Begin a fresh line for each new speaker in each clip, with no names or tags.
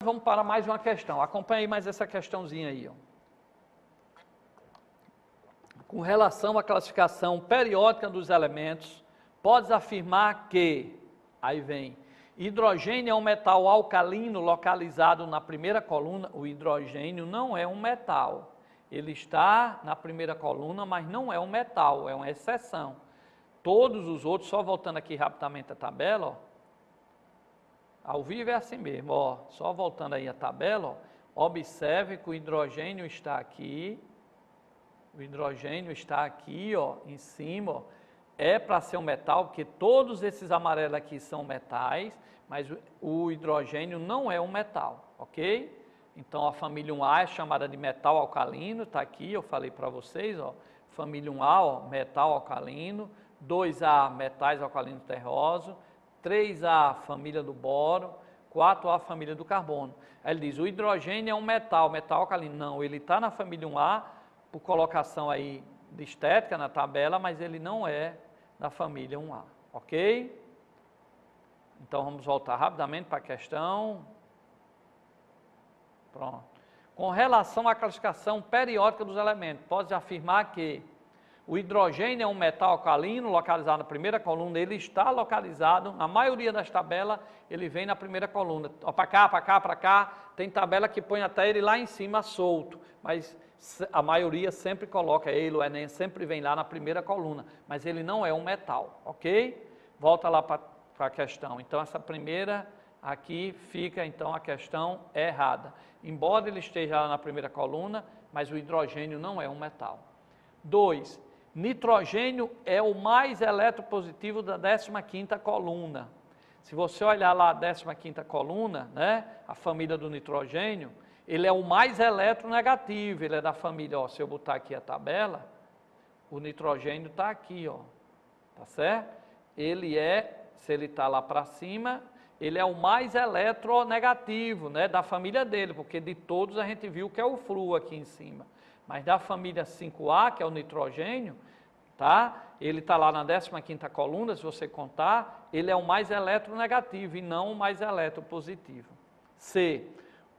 Vamos para mais uma questão. Acompanhe mais essa questãozinha aí. Ó. Com relação à classificação periódica dos elementos, podes afirmar que, aí vem, hidrogênio é um metal alcalino localizado na primeira coluna. O hidrogênio não é um metal. Ele está na primeira coluna, mas não é um metal, é uma exceção. Todos os outros, só voltando aqui rapidamente a tabela, ó. Ao vivo é assim mesmo, ó, só voltando aí a tabela, ó, observe que o hidrogênio está aqui, ó, em cima, ó, é para ser um metal, porque todos esses amarelos aqui são metais, mas o hidrogênio não é um metal, ok? Então a família 1A é chamada de metal alcalino, está aqui, eu falei para vocês, ó, família 1A, ó, metal alcalino, 2A, metais alcalinos terrosos, 3A, família do boro, 4A, família do carbono. Aí ele diz, o hidrogênio é um metal alcalino. Não, ele está na família 1A, por colocação aí de estética na tabela, mas ele não é da família 1A, ok? Então vamos voltar rapidamente para a questão. Pronto. Com relação à classificação periódica dos elementos, pode afirmar que o hidrogênio é um metal alcalino localizado na primeira coluna, ele está localizado, na maioria das tabelas, ele vem na primeira coluna. Para cá, tem tabela que põe até ele lá em cima solto, mas a maioria sempre coloca ele, o Enem sempre vem lá na primeira coluna, mas ele não é um metal, ok? Volta lá para a questão. Então, essa primeira aqui fica, então, a questão errada. Embora ele esteja lá na primeira coluna, mas o hidrogênio não é um metal. 2. Nitrogênio é o mais eletropositivo da 15ª coluna. Se você olhar lá a 15ª coluna, né, a família do nitrogênio, ele é o mais eletronegativo, ele é da família, ó, se eu botar aqui a tabela, o nitrogênio está aqui, ó, tá certo? Ele é, se ele está lá para cima, ele é o mais eletronegativo, né, da família dele, porque de todos a gente viu que é o flúor aqui em cima. Mas da família 5A, que é o nitrogênio, tá? Ele está lá na 15ª coluna, se você contar, ele é o mais eletronegativo e não o mais eletropositivo. C.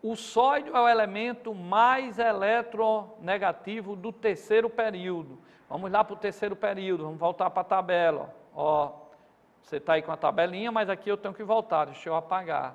O sódio é o elemento mais eletronegativo do terceiro período. Vamos lá para o terceiro período, vamos voltar para a tabela. Ó, você está aí com a tabelinha, mas aqui eu tenho que voltar, deixa eu apagar.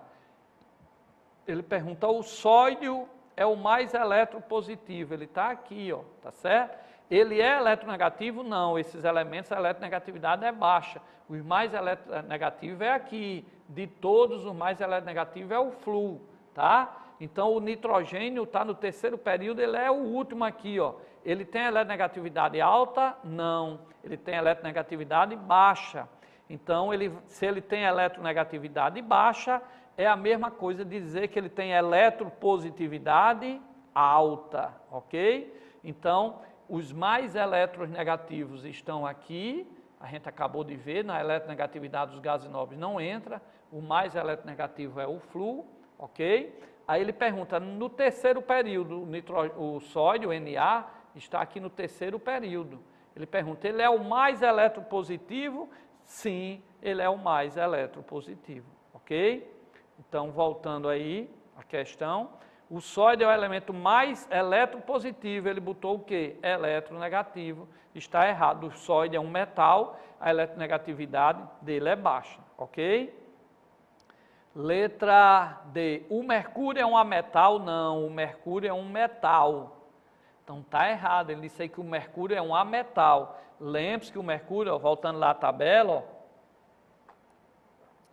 Ele pergunta, o sódio é o mais eletropositivo, ele está aqui, ó, tá certo? Ele é eletronegativo? Não, esses elementos, a eletronegatividade é baixa. Os mais eletronegativos é aqui, de todos os mais eletronegativos é o flúor, tá? Então o nitrogênio está no terceiro período, ele é o último aqui, ó. Ele tem eletronegatividade alta? Não, ele tem eletronegatividade baixa. Então, se ele tem eletronegatividade baixa, é a mesma coisa de dizer que ele tem eletropositividade alta, ok? Então, os mais eletronegativos estão aqui, a gente acabou de ver, na eletronegatividade dos gases nobres não entra, o mais eletronegativo é o flúor, ok? Aí ele pergunta, no terceiro período, o sódio, o Na, está aqui no terceiro período. Ele pergunta, ele é o mais eletropositivo? Sim, ele é o mais eletropositivo, ok? Então, voltando aí a questão, o sódio é o elemento mais eletropositivo, ele botou o quê? Eletronegativo, está errado, o sódio é um metal, a eletronegatividade dele é baixa, ok? Letra D, o mercúrio é um ametal? Não, o mercúrio é um metal. Então está errado, ele disse aí que o mercúrio é um ametal. Lembre-se que o mercúrio, ó, voltando lá à tabela, ó,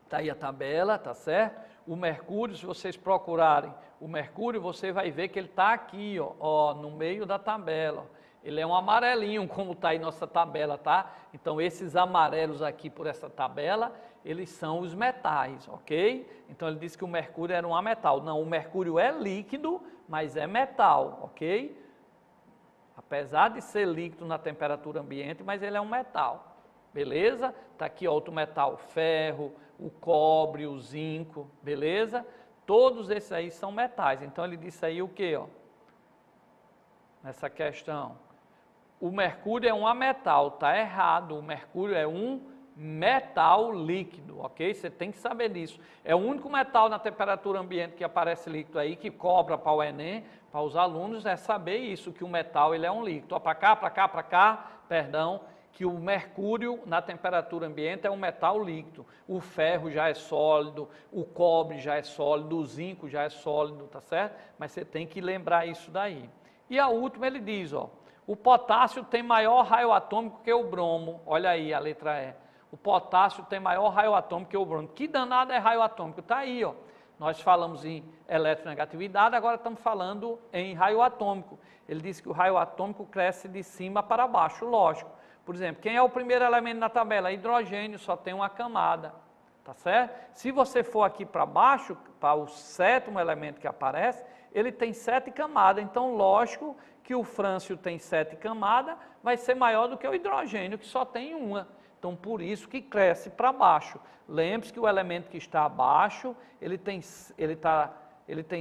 está aí a tabela, tá certo? O mercúrio, se vocês procurarem o mercúrio, você vai ver que ele está aqui, ó, no meio da tabela. Ó. Ele é um amarelinho, como está aí nossa tabela, tá? Então esses amarelos aqui por essa tabela, eles são os metais, ok? Então ele disse que o mercúrio era um ametal. Não, o mercúrio é líquido, mas é metal, ok? Apesar de ser líquido na temperatura ambiente, mas ele é um metal, beleza? Está aqui ó, outro metal, ferro, o cobre, o zinco, beleza? Todos esses aí são metais, então ele disse aí o que, ó? Nessa questão, o mercúrio é um ametal, está errado, o mercúrio é um metal líquido, ok? Você tem que saber disso. É o único metal na temperatura ambiente que aparece líquido aí, que cobra para o Enem, para os alunos, é saber isso, que o metal ele é um líquido. Ó, para cá, perdão, que o mercúrio na temperatura ambiente é um metal líquido. O ferro já é sólido, o cobre já é sólido, o zinco já é sólido, tá certo? Mas você tem que lembrar isso daí. E a última ele diz, ó, o potássio tem maior raio atômico que o bromo. Olha aí a letra E. O potássio tem maior raio atômico que o bromo. Que danado é raio atômico? Está aí, ó. Nós falamos em eletronegatividade, agora estamos falando em raio atômico. Ele diz que o raio atômico cresce de cima para baixo, lógico. Por exemplo, quem é o primeiro elemento na tabela? Hidrogênio, só tem uma camada, tá certo? Se você for aqui para baixo, para o sétimo elemento que aparece, ele tem 7 camadas, então lógico que o frâncio tem 7 camadas, vai ser maior do que o hidrogênio, que só tem uma. Então, por isso que cresce para baixo. Lembre-se que o elemento que está abaixo, ele tem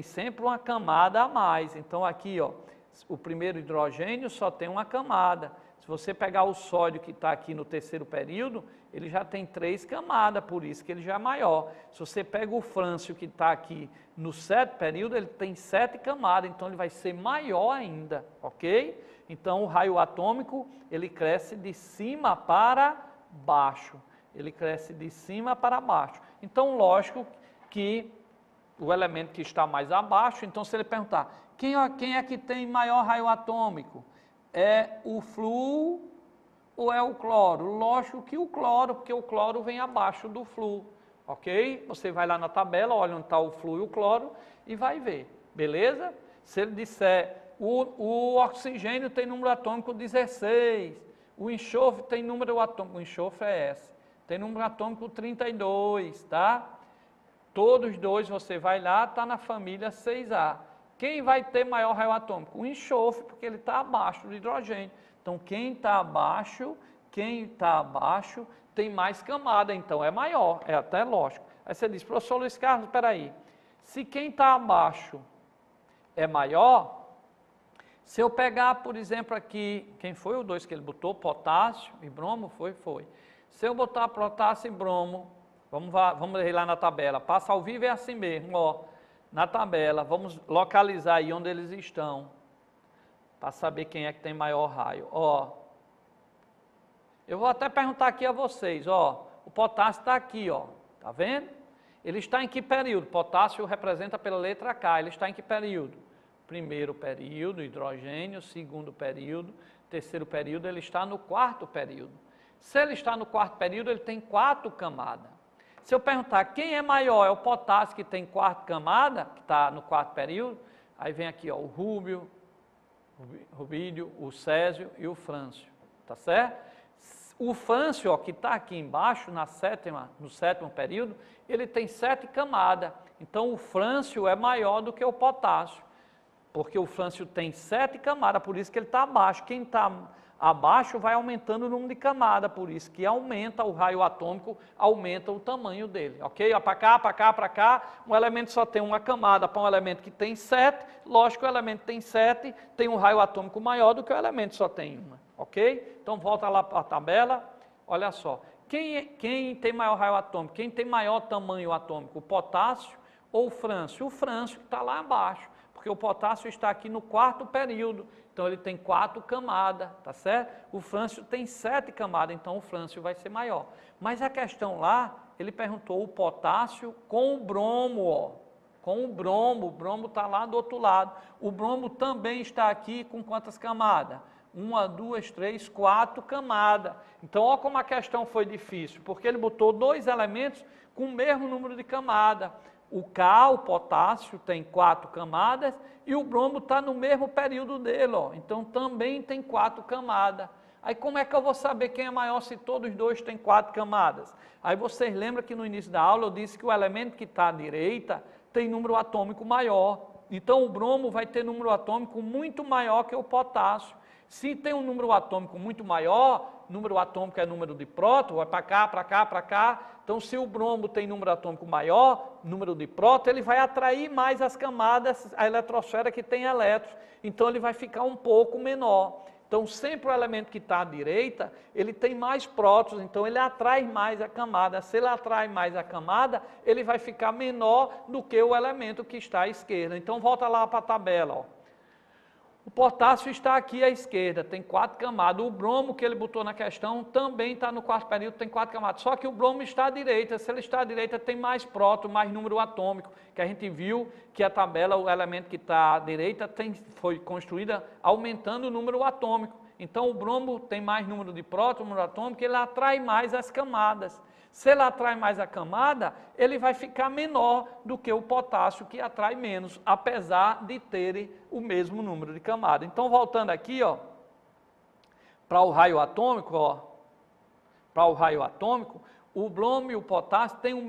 sempre uma camada a mais. Então, aqui, ó, o primeiro hidrogênio só tem uma camada. Se você pegar o sódio que está aqui no terceiro período, ele já tem 3 camadas, por isso que ele já é maior. Se você pega o frâncio que está aqui no sétimo período, ele tem 7 camadas, então ele vai ser maior ainda, ok? Então, o raio atômico, ele cresce de cima para baixo. Ele cresce de cima para baixo. Então, lógico que o elemento que está mais abaixo, então se ele perguntar, quem é que tem maior raio atômico? É o flúor ou é o cloro? Lógico que o cloro, porque o cloro vem abaixo do flúor, ok? Você vai lá na tabela, olha onde está o flúor e o cloro e vai ver, beleza? Se ele disser, o oxigênio tem número atômico 16, o enxofre tem número atômico, o enxofre é S, tem número atômico 32, tá? Todos dois você vai lá, está na família 6A. Quem vai ter maior raio atômico? O enxofre, porque ele está abaixo do hidrogênio. Então, quem está abaixo tem mais camada, então é maior, é até lógico. Aí você diz, professor Luiz Carlos, espera aí, se quem está abaixo é maior, se eu pegar, por exemplo, aqui, quem foi o 2 que ele botou? Potássio e bromo? Foi. Se eu botar potássio e bromo, vamos ler lá na tabela, passa ao vivo é assim mesmo, ó. Na tabela, vamos localizar aí onde eles estão, para saber quem é que tem maior raio. Ó, eu vou até perguntar aqui a vocês, ó, o potássio está aqui, ó, tá vendo? Ele está em que período? Potássio representa pela letra K, ele está em que período? Primeiro período, hidrogênio, segundo período, terceiro período, ele está no quarto período. Se ele está no quarto período, ele tem 4 camadas. Se eu perguntar quem é maior, é o potássio que tem 4 camadas, que está no quarto período, aí vem aqui ó, o rubídio, o césio e o frâncio, tá certo? O frâncio, ó, que está aqui embaixo, no sétimo período, ele tem 7 camadas, então o frâncio é maior do que o potássio, porque o frâncio tem 7 camadas, por isso que ele está abaixo. Quem está abaixo vai aumentando o número de camadas, por isso que aumenta o raio atômico, aumenta o tamanho dele, ok? Para cá, um elemento só tem uma camada, para um elemento que tem 7, lógico que o elemento tem 7, tem um raio atômico maior do que o elemento só tem uma, ok? Então volta lá para a tabela, olha só, quem tem maior raio atômico, quem tem maior tamanho atômico, o potássio ou o frâncio? O frâncio que está lá abaixo, porque o potássio está aqui no quarto período, então ele tem 4 camadas, tá certo? O frâncio tem 7 camadas, então o frâncio vai ser maior. Mas a questão lá, ele perguntou o potássio com o bromo, ó. Com o bromo está lá do outro lado. O bromo também está aqui com quantas camadas? 1, 2, 3, 4 camadas. Então, olha como a questão foi difícil, porque ele botou 2 elementos com o mesmo número de camadas. O K, o potássio, tem 4 camadas e o bromo está no mesmo período dele, ó. Então também tem 4 camadas. Aí como é que eu vou saber quem é maior se todos dois têm 4 camadas? Aí vocês lembram que no início da aula eu disse que o elemento que está à direita tem número atômico maior. Então o bromo vai ter número atômico muito maior que o potássio. Se tem um número atômico muito maior, número atômico é número de próton, vai para cá. Então, se o bromo tem número atômico maior, número de próton, ele vai atrair mais as camadas, a eletrosfera que tem elétrons. Então, ele vai ficar um pouco menor. Então, sempre o elemento que está à direita, ele tem mais prótons, então ele atrai mais a camada. Se ele atrai mais a camada, ele vai ficar menor do que o elemento que está à esquerda. Então, volta lá para a tabela, ó. O potássio está aqui à esquerda, tem 4 camadas. O bromo que ele botou na questão também está no quarto período, tem 4 camadas. Só que o bromo está à direita. Se ele está à direita, tem mais próton, mais número atômico. Que a gente viu que a tabela, o elemento que está à direita, foi construída aumentando o número atômico. Então o bromo tem mais número de próton, número atômico, ele atrai mais as camadas. Se ele atrai mais a camada, ele vai ficar menor do que o potássio, que atrai menos, apesar de terem o mesmo número de camadas. Então, voltando aqui, ó, para o raio atômico, ó, para o raio atômico, o bromo e o potássio têm o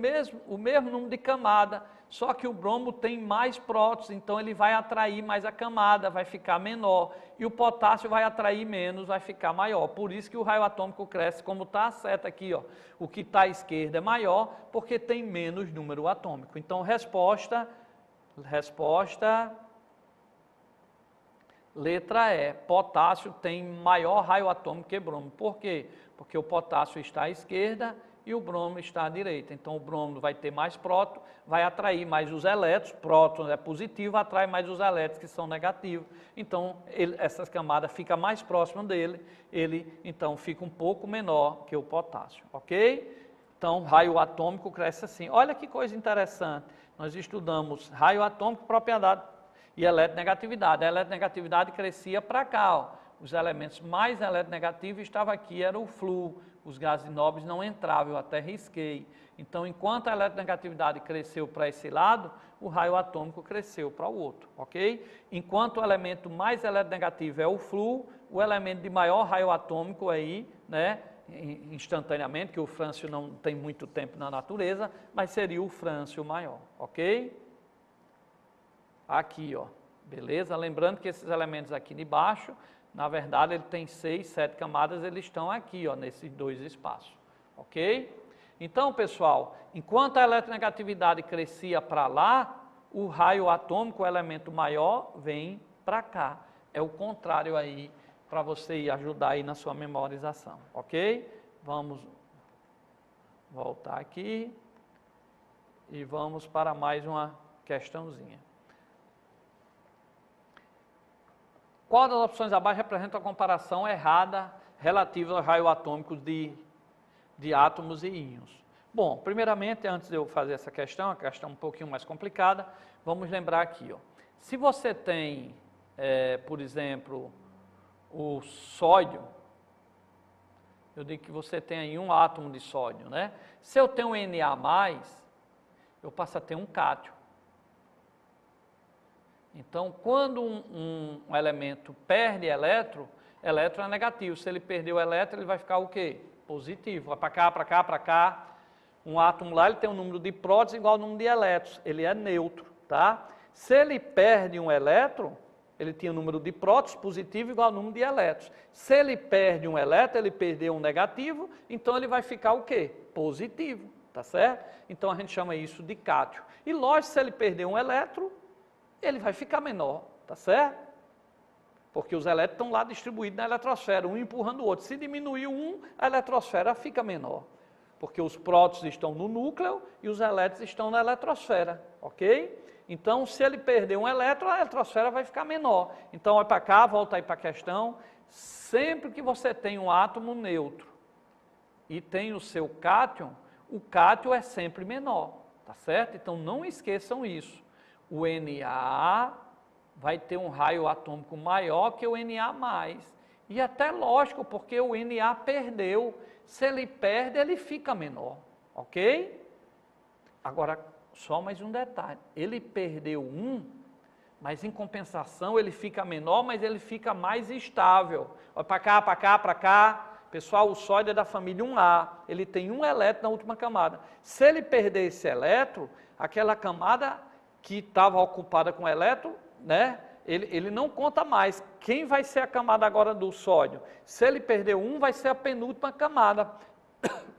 mesmo número de camada, só que o bromo tem mais prótons, então ele vai atrair mais a camada, vai ficar menor, e o potássio vai atrair menos, vai ficar maior. Por isso que o raio atômico cresce, como está a seta aqui, ó. O que está à esquerda é maior, porque tem menos número atômico. Então, resposta, letra E, potássio tem maior raio atômico que bromo. Por quê? Porque o potássio está à esquerda e o bromo está à direita. Então, o bromo vai ter mais próton, vai atrair mais os elétrons, próton é positivo, atrai mais os elétrons que são negativos. Então, essas camadas ficam mais próximas dele, ele, então, fica um pouco menor que o potássio, ok? Então, raio atômico cresce assim. Olha que coisa interessante, nós estudamos raio atômico, propriedade e eletronegatividade. A eletronegatividade crescia para cá, ó. Os elementos mais eletronegativos estavam aqui, era o flúor. Os gases nobres não entravam, eu até risquei. Então, enquanto a eletronegatividade cresceu para esse lado, o raio atômico cresceu para o outro, ok? Enquanto o elemento mais eletronegativo é o flúor, o elemento de maior raio atômico aí, né, instantaneamente, que o frâncio não tem muito tempo na natureza, mas seria o frâncio maior, ok? Aqui, ó, beleza? Lembrando que esses elementos aqui de baixo, na verdade, ele tem 6, 7 camadas, eles estão aqui, ó, nesses 2 espaços, ok? Então, pessoal, enquanto a eletronegatividade crescia para lá, o raio atômico, o elemento maior, vem para cá. É o contrário aí, para você ajudar aí na sua memorização, ok? Vamos voltar aqui e vamos para mais uma questãozinha. Qual das opções abaixo representa a comparação errada relativa aos raios atômicos de átomos e íons? Bom, primeiramente, antes de eu fazer essa questão, a questão um pouquinho mais complicada, vamos lembrar aqui, ó. Se você tem, por exemplo, o sódio, eu digo que você tem aí um átomo de sódio, né? Se eu tenho um Na+, eu passo a ter um cátion. Então, quando um elemento perde elétron é negativo. Se ele perder o elétron, ele vai ficar o quê? Positivo. Vai para cá, para cá, para cá. Um átomo lá, ele tem um número de prótons igual ao número de elétrons. Ele é neutro, tá? Se ele perde um elétron, ele tinha um número de prótons positivo igual ao número de elétrons. Se ele perde um elétron, ele perdeu um negativo, então ele vai ficar o quê? Positivo, tá certo? Então, a gente chama isso de cátion. E lógico, se ele perder um elétron, ele vai ficar menor, tá certo? Porque os elétrons estão lá distribuídos na eletrosfera, um empurrando o outro. Se diminuir um, a eletrosfera fica menor, porque os prótons estão no núcleo e os elétrons estão na eletrosfera, ok? Então, se ele perder um elétron, a eletrosfera vai ficar menor. Então, vai para cá, volta aí para a questão. Sempre que você tem um átomo neutro e tem o seu cátion, o cátion é sempre menor, tá certo? Então, não esqueçam isso. O Na vai ter um raio atômico maior que o Na+. E até lógico, porque o Na perdeu. Se ele perde, ele fica menor, ok? Agora, só mais um detalhe. Ele perdeu um, mas em compensação ele fica menor, mas ele fica mais estável. Olha para cá, para cá, para cá. Pessoal, o sódio é da família 1A. Ele tem um elétron na última camada. Se ele perder esse elétron, aquela camada que estava ocupada com elétron, né? Ele não conta mais. Quem vai ser a camada agora do sódio? Se ele perder um, vai ser a penúltima camada.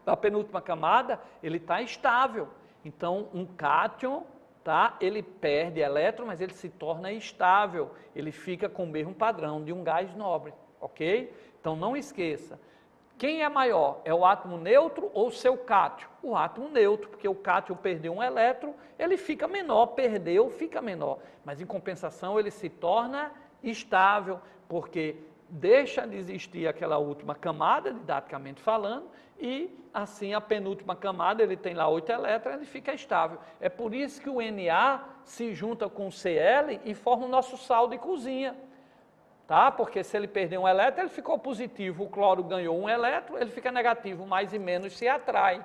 A penúltima camada, ele está estável. Então, um cátion, tá? Ele perde elétron, mas ele se torna estável. Ele fica com o mesmo padrão de um gás nobre, ok? Então não esqueça, quem é maior? É o átomo neutro ou o seu cátion? O átomo neutro, porque o cátion perdeu um elétron, ele fica menor, perdeu, fica menor. Mas em compensação ele se torna estável, porque deixa de existir aquela última camada, didaticamente falando, e assim a penúltima camada, ele tem lá 8 elétrons, ele fica estável. É por isso que o Na se junta com o Cl e forma o nosso sal de cozinha. Tá? Porque se ele perder um elétron, ele ficou positivo, o cloro ganhou um elétron, ele fica negativo, mais e menos se atrai.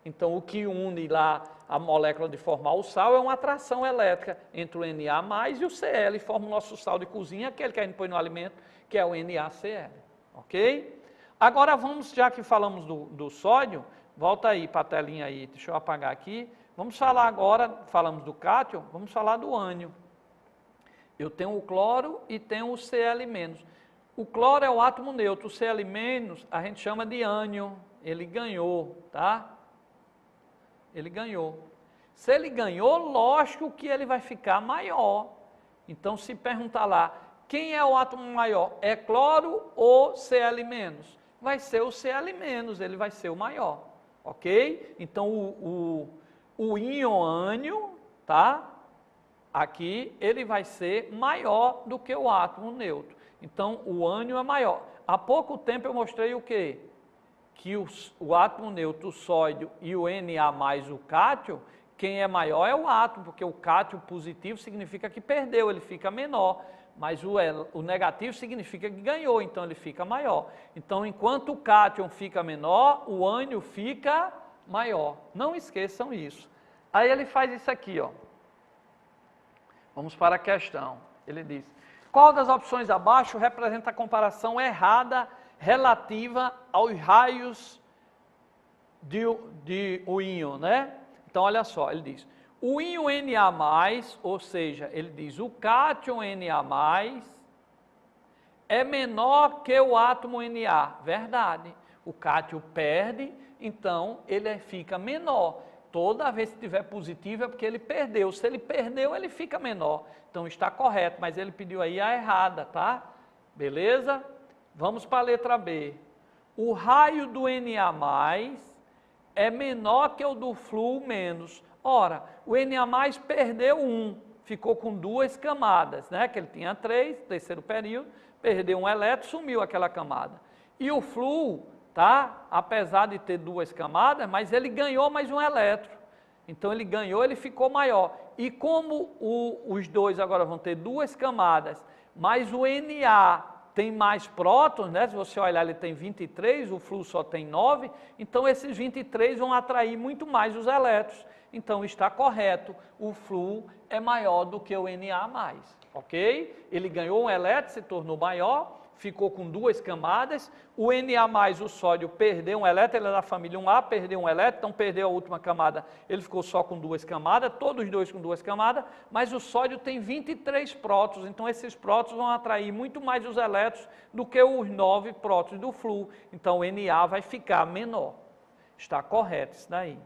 Então o que une lá a molécula de formar o sal é uma atração elétrica entre o Na+, e o Cl, e forma o nosso sal de cozinha, aquele que a gente põe no alimento, que é o NaCl, ok? Agora vamos, já que falamos do sódio, volta aí para a telinha aí, deixa eu apagar aqui, vamos falar agora, falamos do cátion, vamos falar do ânion. Eu tenho o cloro e tenho o Cl-. O cloro é o átomo neutro, o Cl- a gente chama de ânion, ele ganhou, tá? Ele ganhou. Se ele ganhou, lógico que ele vai ficar maior. Então, se perguntar lá, quem é o átomo maior? É cloro ou Cl-? Vai ser o Cl-, ele vai ser o maior, ok? Então, o íon ânion, tá? Aqui ele vai ser maior do que o átomo neutro. Então, o ânion é maior. Há pouco tempo eu mostrei o quê? Que o átomo neutro, o sódio, e o Na mais o cátion, quem é maior é o átomo, porque o cátion positivo significa que perdeu, ele fica menor. Mas o negativo significa que ganhou, então ele fica maior. Então, enquanto o cátion fica menor, o ânion fica maior. Não esqueçam isso. Aí ele faz isso aqui, ó. Vamos para a questão. Ele diz, qual das opções abaixo representa a comparação errada relativa aos raios de o íon, né? Então, olha só, ele diz, o íon Na+, ou seja, ele diz, o cátion Na+, é menor que o átomo Na. Verdade. O cátion perde, então ele fica menor. Toda vez que tiver positivo é porque ele perdeu. Se ele perdeu, ele fica menor. Então está correto, mas ele pediu aí a errada, tá? Beleza? Vamos para a letra B. O raio do Na+, é menor que o do Flu-. Ora, o Na+, perdeu um, ficou com 2 camadas, né? Que ele tinha 3, terceiro período, perdeu um elétron, sumiu aquela camada. E o Flu, tá? Apesar de ter 2 camadas, mas ele ganhou mais um elétron. Então ele ganhou, ele ficou maior. E como os dois agora vão ter 2 camadas, mas o Na tem mais prótons, né? Se você olhar, ele tem 23, o Flu só tem 9, então esses 23 vão atrair muito mais os elétrons. Então está correto, o Flu é maior do que o Na+, ok? Ele ganhou um elétron, se tornou maior, ficou com 2 camadas, o Na+, o sódio, perdeu um elétron, ele é da família 1A, perdeu um elétron, então perdeu a última camada, ele ficou só com 2 camadas, todos os dois com 2 camadas, mas o sódio tem 23 prótons, então esses prótons vão atrair muito mais os elétrons do que os 9 prótons do Flu, então o Na vai ficar menor. Está correto isso daí.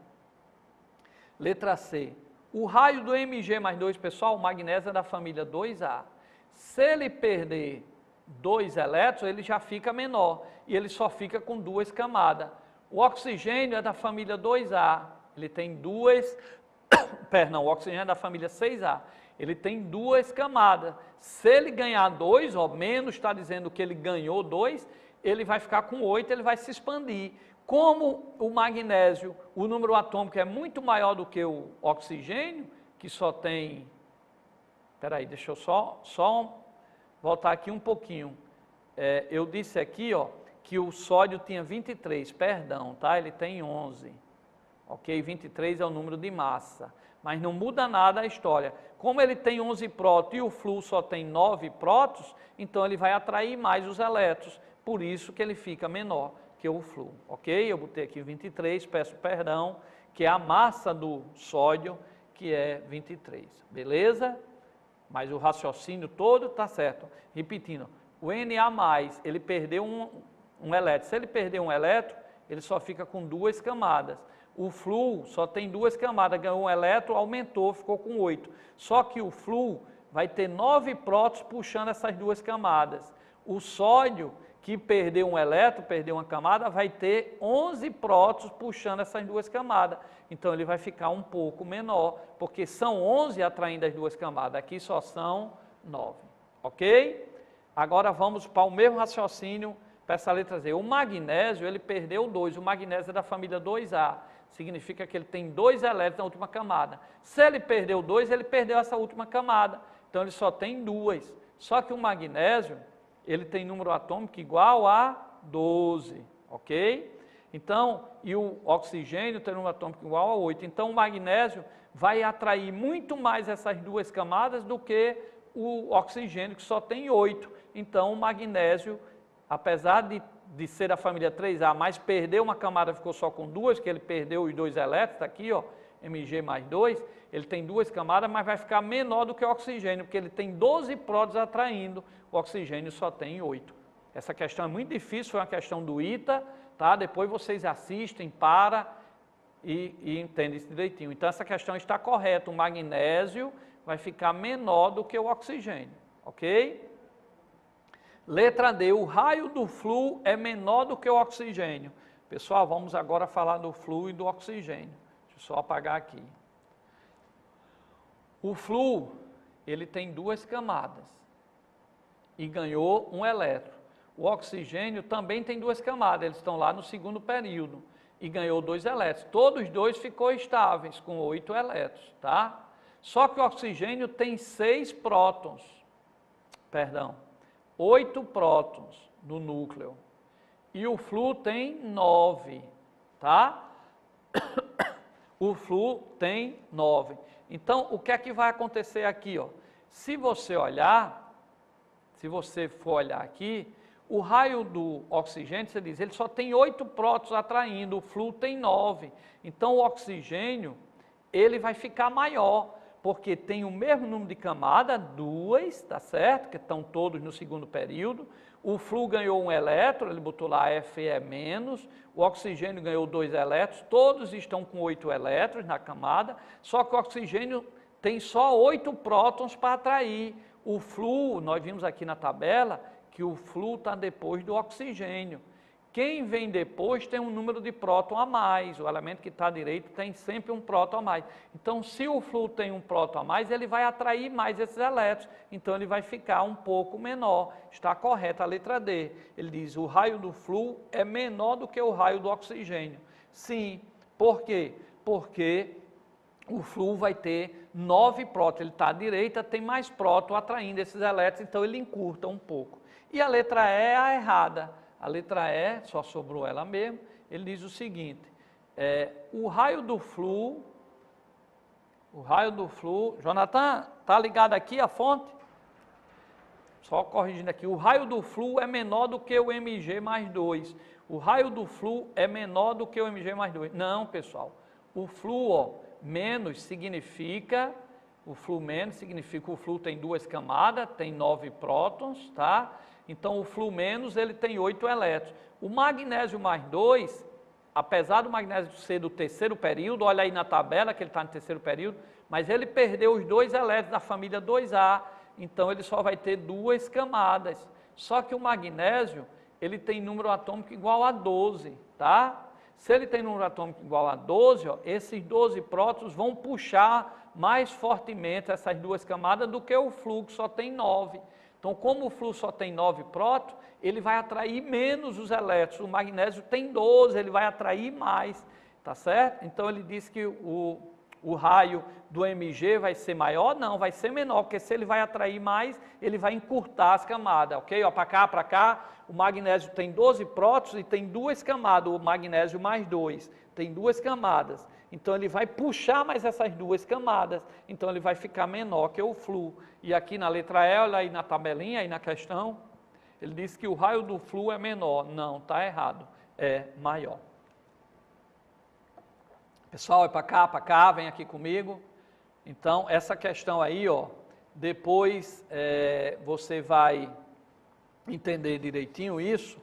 Letra C. O raio do Mg+2, pessoal, o magnésio é da família 2A. Se ele perder 2 elétrons, ele já fica menor, e ele só fica com 2 camadas. O oxigênio é da família 2A, ele tem 2, perdão, o oxigênio é da família 6A, ele tem 2 camadas. Se ele ganhar 2, ó, menos está dizendo que ele ganhou 2, ele vai ficar com 8, ele vai se expandir. Como o magnésio, o número atômico é muito maior do que o oxigênio, que só tem, espera aí, deixa eu só voltar aqui um pouquinho. Eu disse aqui, ó, que o sódio tinha 23, perdão, tá? Ele tem 11, ok? 23 é o número de massa, mas não muda nada a história. Como ele tem 11 prótons e o Flu só tem 9 prótons, então ele vai atrair mais os elétrons, por isso que ele fica menor que o Flu, ok? Eu botei aqui 23, peço perdão, que é a massa do sódio, que é 23, beleza? Mas o raciocínio todo está certo. Repetindo, o Na+, ele perdeu um elétron. Se ele perder um elétron, ele só fica com 2 camadas. O Flu só tem 2 camadas, ganhou um elétron, aumentou, ficou com 8. Só que o Flu vai ter 9 prótons puxando essas 2 camadas. O sódio, que perdeu um elétron, perdeu uma camada, vai ter 11 prótons puxando essas duas camadas. Então, ele vai ficar um pouco menor, porque são 11 atraindo as duas camadas. Aqui só são 9, ok? Agora, vamos para o mesmo raciocínio para essa letra Z. O magnésio, ele perdeu 2. O magnésio é da família 2A. Significa que ele tem 2 elétrons na última camada. Se ele perdeu 2, ele perdeu essa última camada. Então, ele só tem 2. Só que o magnésio, ele tem número atômico igual a 12, ok? Então, e o oxigênio tem número atômico igual a 8. Então, o magnésio vai atrair muito mais essas duas camadas do que o oxigênio, que só tem 8. Então, o magnésio, apesar de ser da família 3A, mas perdeu uma camada, ficou só com 2, que ele perdeu os 2 elétrons, está aqui, ó, Mg mais 2, ele tem 2 camadas, mas vai ficar menor do que o oxigênio, porque ele tem 12 prótons atraindo, o oxigênio só tem 8. Essa questão é muito difícil, foi uma questão do ITA, tá? Depois vocês assistem, e entendem isso direitinho. Então, essa questão está correta, o magnésio vai ficar menor do que o oxigênio, ok? Letra D, o raio do flúor é menor do que o oxigênio. Pessoal, vamos agora falar do flúor e do oxigênio. Deixa eu só apagar aqui. O flúor, ele tem 2 camadas e ganhou um elétron. O oxigênio também tem 2 camadas, eles estão lá no segundo período e ganhou 2 elétrons. Todos os dois ficou estáveis com 8 elétrons, tá? Só que o oxigênio tem 8 prótons no núcleo e o flúor tem 9, tá? O flúor tem 9. Então, o que é que vai acontecer aqui, ó? Se você for olhar aqui, o raio do oxigênio, você diz, ele só tem 8 prótons atraindo, o flúor tem 9. Então, o oxigênio, ele vai ficar maior, porque tem o mesmo número de camadas, 2, tá certo? Que estão todos no segundo período. O flúor ganhou um elétron, ele botou lá Fe menos, o oxigênio ganhou 2 elétrons, todos estão com 8 elétrons na camada, só que o oxigênio tem só 8 prótons para atrair. O flúor, nós vimos aqui na tabela, que o flúor está depois do oxigênio. Quem vem depois tem um número de próton a mais, o elemento que está à direita tem sempre um próton a mais. Então, se o flúor tem um próton a mais, ele vai atrair mais esses elétrons, então ele vai ficar um pouco menor. Está correta a letra D. Ele diz, o raio do flúor é menor do que o raio do oxigênio. Sim, por quê? Porque o flúor vai ter 9 prótons, ele está à direita, tem mais próton atraindo esses elétrons, então ele encurta um pouco. E a letra E é a errada. A letra E, só sobrou ela mesmo, ele diz o seguinte, o raio do flúor, Jonathan, está ligado aqui a fonte? Só corrigindo aqui, o raio do flúor é menor do que o Mg mais 2. O raio do flúor é menor do que o Mg mais 2. Não, pessoal, o flúor menos significa, o flúor tem 2 camadas, tem 9 prótons, tá? Então, o flúor menos, ele tem 8 elétrons. O magnésio mais 2, apesar do magnésio ser do terceiro período, olha aí na tabela que ele está no terceiro período, mas ele perdeu os 2 elétrons da família 2A, então ele só vai ter 2 camadas. Só que o magnésio, ele tem número atômico igual a 12, tá? Se ele tem número atômico igual a 12, ó, esses 12 prótons vão puxar mais fortemente essas 2 camadas do que o flúor, que só tem 9. Então, como o flúor só tem 9 prótons, ele vai atrair menos os elétrons. O magnésio tem 12, ele vai atrair mais, tá certo? Então, ele diz que o raio do Mg vai ser maior? Não, vai ser menor, porque se ele vai atrair mais, ele vai encurtar as camadas, ok? Para cá, o magnésio tem 12 prótons e tem 2 camadas, o magnésio mais 2, tem 2 camadas. Então, ele vai puxar mais essas 2 camadas, então ele vai ficar menor que o flúor. E aqui na letra E, olha aí na tabelinha, aí na questão, ele diz que o raio do flúor é menor. Não, está errado, é maior. Pessoal, é para cá, vem aqui comigo. Então, essa questão aí, ó, depois você vai entender direitinho isso,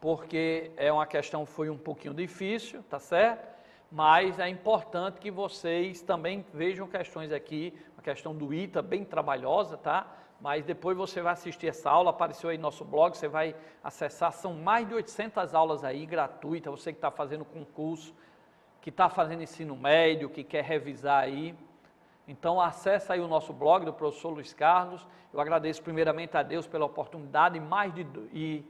porque é uma questão que foi um pouquinho difícil, tá certo? Mas é importante que vocês também vejam questões aqui, uma questão do ITA bem trabalhosa, tá? mas depois você vai assistir essa aula, apareceu aí no nosso blog, você vai acessar, são mais de 800 aulas aí, gratuitas, você que está fazendo concurso, que está fazendo ensino médio, que quer revisar aí. Então, acessa aí o nosso blog do professor Luiz Carlos. Eu agradeço primeiramente a Deus pela oportunidade e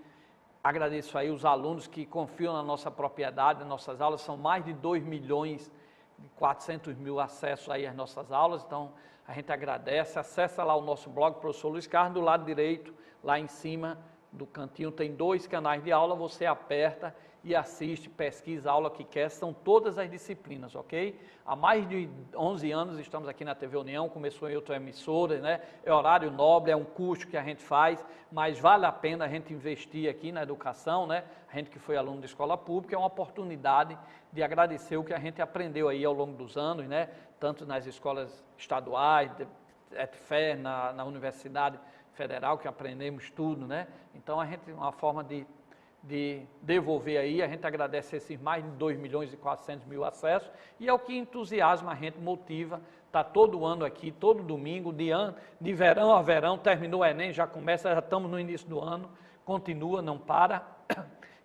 agradeço aí os alunos que confiam na nossa propriedade, nas nossas aulas. São mais de 2.400.000 acessos aí às nossas aulas. Então, a gente agradece. Acessa lá o nosso blog, professor Luiz Carlos, do lado direito, lá em cima do cantinho, tem 2 canais de aula, você aperta e assiste, pesquisa a aula que quer, são todas as disciplinas, ok? Há mais de 11 anos estamos aqui na TV União, começou em outra emissora, né? É horário nobre, é um custo que a gente faz, mas vale a pena a gente investir aqui na educação, né? A gente que foi aluno de escola pública, é uma oportunidade de agradecer o que a gente aprendeu aí ao longo dos anos, né? Tanto nas escolas estaduais, ETFER, na Universidade Federal, que aprendemos tudo, né? Então, a gente, uma forma de devolver aí, a gente agradece esses mais de 2.400.000 acessos, e é o que entusiasma a gente, motiva, está todo ano aqui, todo domingo, de verão a verão, terminou o Enem, já começa, já estamos no início do ano, continua, não para,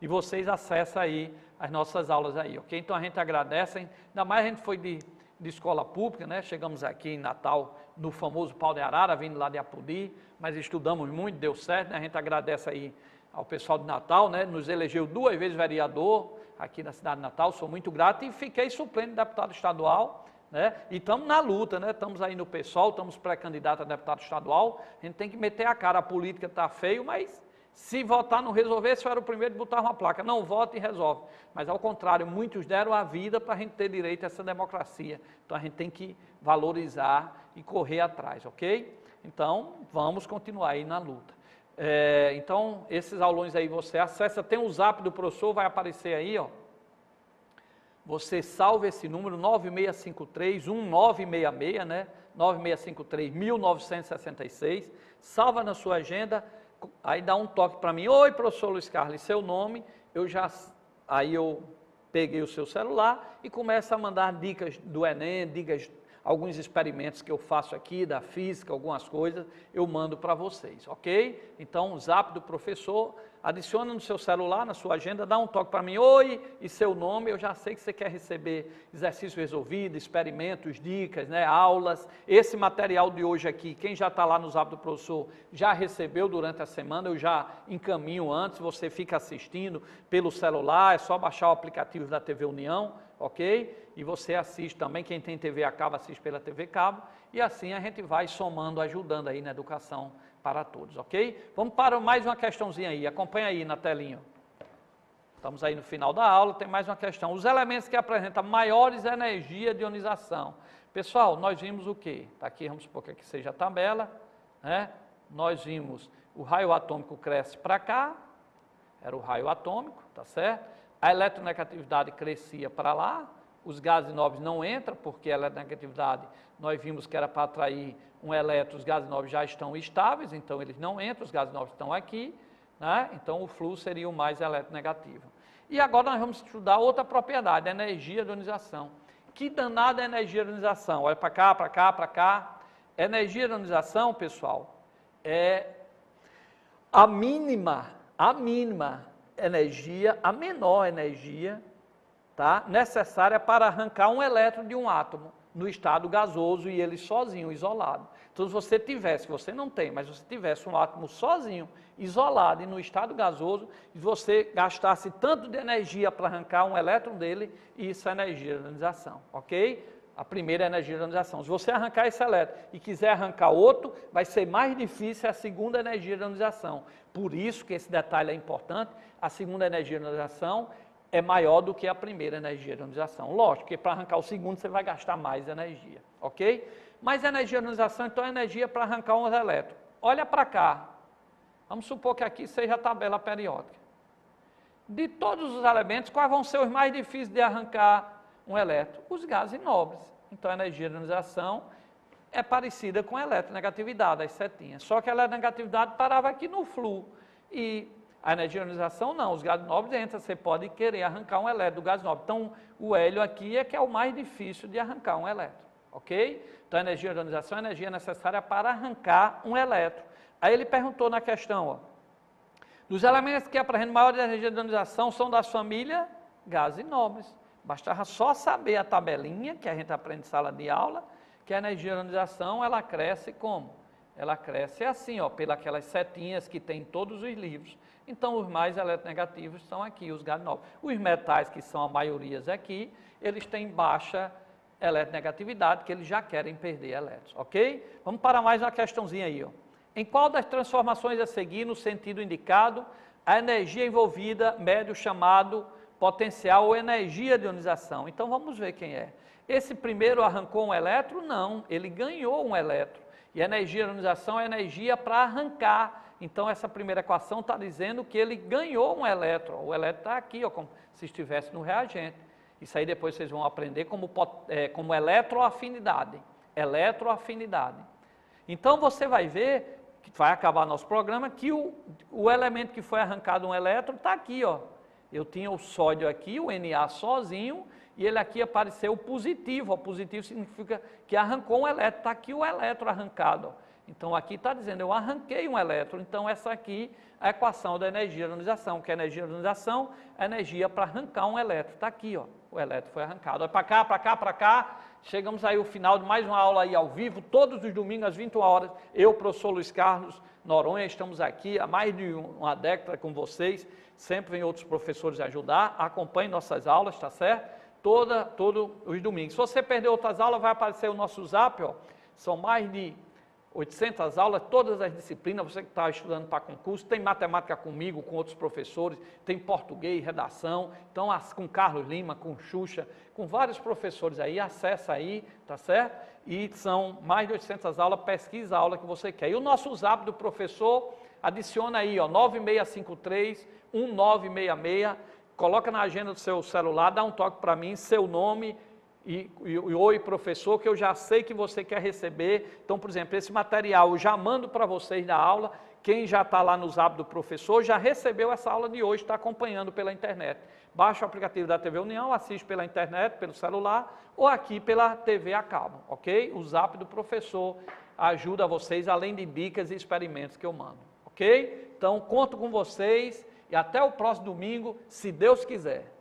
e vocês acessam aí as nossas aulas aí, ok? Então, a gente agradece, ainda mais a gente foi de escola pública, né? Chegamos aqui em Natal, no famoso Pau de Arara, vindo lá de Apodi, mas estudamos muito, deu certo, né? A gente agradece aí ao pessoal de Natal, né? Nos elegeu 2 vezes vereador aqui na cidade de Natal, sou muito grato, e fiquei suplente de deputado estadual, né? E estamos na luta, né? Estamos aí no PSOL, estamos pré-candidato a deputado estadual, a gente tem que meter a cara, a política está feio, mas se votar não resolver, se eu era o primeiro de botar uma placa, não vota e resolve. Mas ao contrário, muitos deram a vida para a gente ter direito a essa democracia. Então a gente tem que valorizar e correr atrás, ok? Então vamos continuar aí na luta. Então esses aulões aí você acessa, tem o zap do professor, vai aparecer aí, ó. Você salva esse número 9653-1966, né? 9653-1966, salva na sua agenda. Aí dá um toque para mim, oi professor Luiz Carlos, seu nome, aí eu peguei o seu celular e começo a mandar dicas do Enem, dicas, alguns experimentos que eu faço aqui, da física, algumas coisas, eu mando para vocês, ok? Então, o zap do professor, adiciona no seu celular, na sua agenda, dá um toque para mim, oi, e seu nome, eu já sei que você quer receber exercício resolvido, experimentos, dicas, né, aulas. Esse material de hoje aqui, quem já está lá no zap do professor, já recebeu durante a semana, eu já encaminho antes, você fica assistindo pelo celular, é só baixar o aplicativo da TV União, ok? E você assiste também, quem tem TV a cabo, assiste pela TV Cabo, e assim a gente vai somando, ajudando aí na educação para todos, ok? Vamos para mais uma questãozinha aí, acompanha aí na telinha. Estamos aí no final da aula, tem mais uma questão. Os elementos que apresentam maiores energias de ionização. Pessoal, nós vimos o quê? Está aqui, vamos supor que aqui seja a tabela, né? Nós vimos o raio atômico cresce para cá, era o raio atômico, tá certo? A eletronegatividade crescia para lá, os gases nobres não entram, porque a eletronegatividade, nós vimos que era para atrair um elétron, os gases nobres já estão estáveis, então eles não entram, os gases nobres estão aqui, né? Então o fluxo seria o mais eletronegativo. E agora nós vamos estudar outra propriedade, a energia de ionização. Que danada é a energia de ionização? Olha para cá, para cá, para cá. Energia de ionização, pessoal, é a mínima energia, a menor energia, tá, necessária para arrancar um elétron de um átomo no estado gasoso e ele sozinho, isolado. Então, se você tivesse, você não tem, mas se você tivesse um átomo sozinho, isolado e no estado gasoso, e você gastasse tanto de energia para arrancar um elétron dele, isso é energia de ionização, ok? A primeira é a energia de ionização. Se você arrancar esse elétron e quiser arrancar outro, vai ser mais difícil a segunda energia de ionização. Por isso que esse detalhe é importante, a segunda energia de ionização é maior do que a primeira energia de ionização. Lógico que para arrancar o segundo você vai gastar mais energia, ok? Mas a energia de ionização, então, é energia para arrancar um elétron. Olha para cá. Vamos supor que aqui seja a tabela periódica. De todos os elementos, quais vão ser os mais difíceis de arrancar um elétron? Os gases nobres. Então, a energia de ionização é parecida com a eletronegatividade, as setinhas. Só que a eletronegatividade parava aqui no fluxo. E a energia de ionização não, os gases nobres entram, você pode querer arrancar um elétron do gás nobre. Então, o hélio aqui é que é o mais difícil de arrancar um elétron, ok? Então, a energia de ionização é a energia necessária para arrancar um elétron. Aí ele perguntou na questão, ó, dos elementos que apresentam maior energia de ionização são das famílias gases e nobres. Bastava só saber a tabelinha, que a gente aprende em sala de aula, que a energia de ionização, ela cresce como? Ela cresce assim, ó, pelas setinhas que tem em todos os livros. Então, os mais eletronegativos são aqui, os gases nobres. Os metais, que são a maioria aqui, eles têm baixa eletronegatividade, que eles já querem perder elétrons, ok? Vamos para mais uma questãozinha aí, ó. Em qual das transformações a seguir, no sentido indicado, a energia envolvida mede o chamado potencial ou energia de ionização? Então, vamos ver quem é. Esse primeiro arrancou um elétron? Não, ele ganhou um elétron. E a energia de ionização é energia para arrancar. Então, essa primeira equação está dizendo que ele ganhou um elétron. O elétron está aqui, ó, como se estivesse no reagente. Isso aí depois vocês vão aprender como eletroafinidade. Eletroafinidade. Então, você vai ver, que vai acabar nosso programa, que o elemento que foi arrancado um elétron está aqui, ó. Eu tinha o sódio aqui, o Na sozinho, e ele aqui apareceu positivo. O positivo significa que arrancou um elétron. Está aqui o elétron arrancado, ó. Então, aqui está dizendo, eu arranquei um elétron. Então, essa aqui é a equação da energia de ionização, que a energia de ionização é a energia para arrancar um elétron. Está aqui, ó, o elétron foi arrancado. Para cá, para cá, para cá. Chegamos aí ao final de mais uma aula aí ao vivo, todos os domingos às 21 horas. Eu, professor Luiz Carlos Noronha, estamos aqui há mais de uma década com vocês. Sempre vem outros professores ajudar. Acompanhe nossas aulas, tá certo? Todos os domingos. Se você perder outras aulas, vai aparecer o nosso Zap, ó. São mais de 800 aulas, todas as disciplinas, você que está estudando para concurso, tem matemática comigo, com outros professores, tem português, redação, então com Carlos Lima, com Xuxa, com vários professores aí, acessa aí, tá certo? E são mais de 800 aulas, pesquisa a aula que você quer. E o nosso Zap do professor, adiciona aí, ó, 9653-1966, coloca na agenda do seu celular, dá um toque para mim, seu nome, e oi, professor, que eu já sei que você quer receber. Então, por exemplo, esse material eu já mando para vocês da aula. Quem já está lá no Zap do professor já recebeu essa aula de hoje, está acompanhando pela internet. Baixa o aplicativo da TV União, assiste pela internet, pelo celular, ou aqui pela TV a cabo, ok? O Zap do professor ajuda vocês, além de dicas e experimentos que eu mando, ok? Então, conto com vocês e até o próximo domingo, se Deus quiser.